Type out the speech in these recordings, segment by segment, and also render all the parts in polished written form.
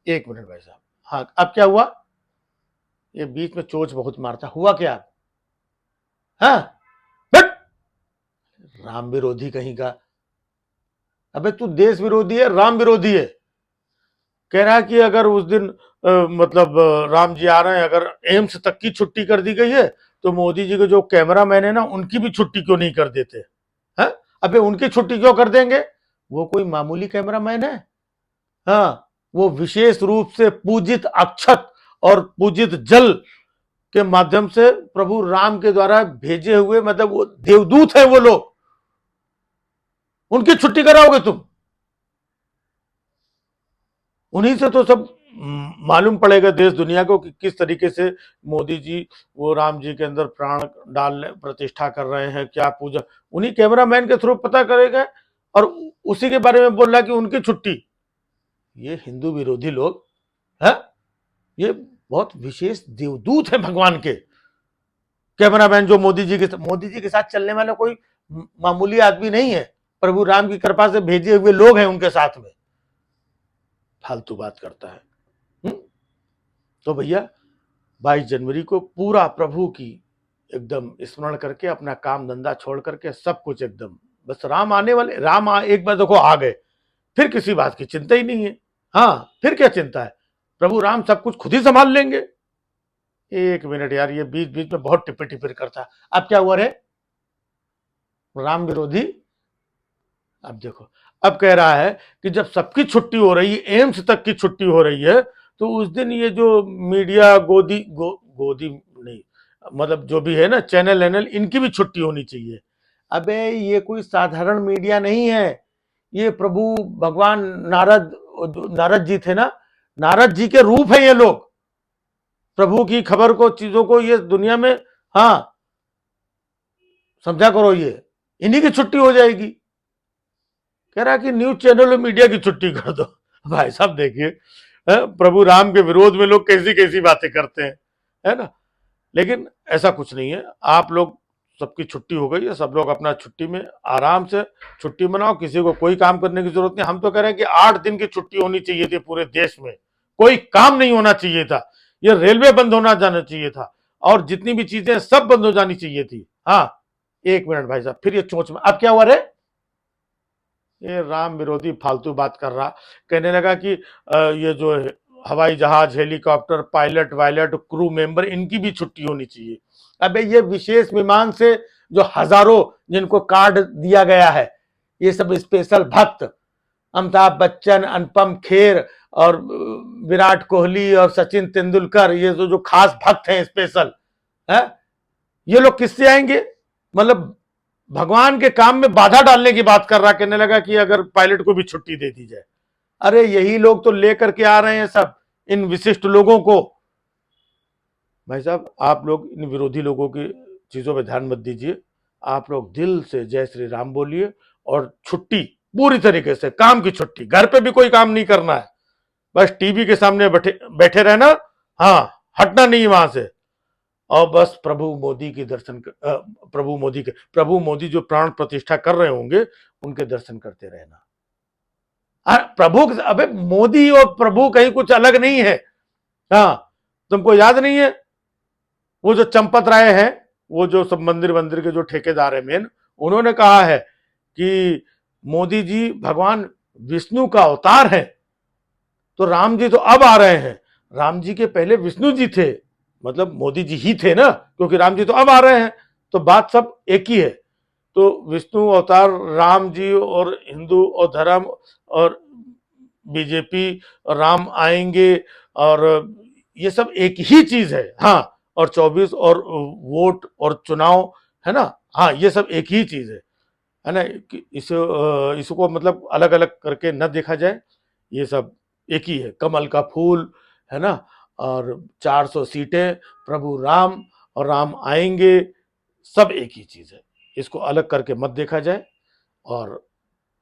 एक मिनट भाई साहब। हाँ, अब क्या हुआ? ये बीच में चोच बहुत मारता, हुआ क्या? हाँ, बट राम विरोधी कहीं का। अबे तू देश विरोधी है, राम विरोधी है। कह रहा है कि अगर उस दिन मतलब राम जी आ रहे हैं, अगर एम्स तक की छुट्टी कर दी गई है तो मोदी जी के जो कैमरा मैन है ना, उनकी भी छुट्टी क्यों नहीं कर देते? हैं? अबे उनकी छुट्टी क्यों कर देंगे? वो कोई मामूली कैमरा मैन है? हाँ, वो विशेष रूप से पूजित अक्षत और पूजित जल के माध्यम से प्रभु राम के द्वारा भेजे हुए, मतलब वो देवदूत है वो लोग, उनकी छुट्टी कराओगे तुम? उन्हीं से तो सब मालूम पड़ेगा देश दुनिया को कि किस तरीके से मोदी जी वो राम जी के अंदर प्राण डाल प्रतिष्ठा कर रहे हैं, क्या पूजा। उन्हीं कैमरामैन के थ्रू पता करेगा और उसी के बारे में बोल रहा है कि उनकी छुट्टी। ये हिंदू विरोधी लोग है, ये बहुत विशेष देवदूत है भगवान के। कैमरामैन जो मोदी जी के साथ चलने वाला कोई मामूली आदमी नहीं है, प्रभु राम की कृपा से भेजे हुए लोग हैं उनके साथ में। फालतू बात करता है। हुँ? तो भैया 22 जनवरी को पूरा प्रभु की एकदम स्मरण करके अपना काम धंधा छोड़ करके सब कुछ एकदम, बस राम आने वाले, एक बार देखो आ गए, फिर किसी बात की चिंता ही नहीं है। हाँ, फिर क्या चिंता है? प्रभु राम सब कुछ खुद ही संभाल लेंगे। एक मिनट यार, ये बीच बीच में बहुत टिप्पी टिप्पी करता है। अब क्या हुआ रे? राम विरोधी। अब देखो, अब कह रहा है कि जब सबकी छुट्टी हो रही है, एम्स तक की छुट्टी हो रही है, तो उस दिन ये जो मीडिया गोदी नहीं, मतलब जो भी है ना, चैनल एनल, इनकी भी छुट्टी होनी चाहिए। अबे ये कोई साधारण मीडिया नहीं है, ये प्रभु भगवान नारद, नारद जी थे ना, नारद जी के रूप है ये लोग। प्रभु की खबर को, चीजों को ये दुनिया में, हाँ, समझा करो। ये इन्हीं की छुट्टी हो जाएगी। कह रहा कि न्यूज चैनल और मीडिया की छुट्टी कर दो। भाई साहब देखिए, प्रभु राम के विरोध में लोग कैसी कैसी बातें करते हैं, है ना। लेकिन ऐसा कुछ नहीं है, आप लोग सबकी छुट्टी हो गई है, सब लोग अपना छुट्टी में आराम से छुट्टी मनाओ, किसी को कोई काम करने की जरूरत नहीं। हम तो कह रहे हैं कि 8 दिन की छुट्टी होनी चाहिए थी पूरे देश में, कोई काम नहीं होना चाहिए था, ये रेलवे बंद होना जाना चाहिए था, और जितनी भी चीजें सब बंद हो जानी चाहिए थी। हाँ, एक मिनट भाई साहब, फिर ये चोंच में अब क्या हुआ रे? ये राम विरोधी फालतू बात कर रहा, कहने लगा कि ये जो हवाई जहाज, helicopter, pilot violet, crew member, इनकी भी छुट्टी होनी चाहिए। अबे ये विशेष विमान से जो हजारों जिनको कार्ड दिया गया है, ये सब स्पेशल भक्त, अमिताभ बच्चन, अनुपम खेर और विराट कोहली और सचिन तेंदुलकर, ये जो खास भक्त हैं स्पेशल, है, ये लोग किससे आएंगे? मतलब भगवान के काम में बाधा डालने की बात कर रहा, कहने लगा कि अगर पायलट को भी छुट्टी दे दी जाए। अरे यही लोग तो लेकर के आ रहे हैं सब इन विशिष्ट लोगों को। भाई साहब, आप लोग इन विरोधी लोगों की चीजों पे ध्यान मत दीजिए, आप लोग दिल से जय श्री राम बोलिए, और छुट्टी पूरी तरीके से, काम की छुट्टी, घर पे भी कोई काम नहीं करना है, बस टीवी के सामने बैठे बैठे रहना। हाँ, हटना नहीं वहां से, और बस प्रभु मोदी के प्रभु मोदी जो प्राण प्रतिष्ठा कर रहे होंगे, उनके दर्शन करते रहना। प्रभु, अबे मोदी और प्रभु कहीं कुछ अलग नहीं है। हाँ, तुमको याद नहीं है वो जो चंपत राय है, वो जो सब मंदिर मंदिर के जो ठेकेदार है मेन, उन्होंने कहा है कि मोदी जी भगवान विष्णु का अवतार है, तो राम जी तो अब आ रहे हैं, राम जी के पहले विष्णु जी थे, मतलब मोदी जी ही थे ना, क्योंकि राम जी तो अब आ रहे हैं, तो बात सब एक ही है। तो विष्णु अवतार राम जी, और हिंदू और धर्म और बीजेपी और राम आएंगे, और ये सब एक ही चीज है। हाँ, और 24 और वोट और चुनाव, है ना। हाँ, ये सब एक ही चीज है ना। इसको मतलब अलग अलग करके न देखा जाए, ये सब एक ही है, कमल का फूल, है ना। और 400 सीटें, प्रभु राम और राम आएंगे, सब एक ही चीज है। इसको अलग करके मत देखा जाए, और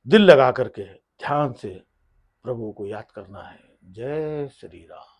दिल लगा करके ध्यान से प्रभु को याद करना है। जय श्री राम।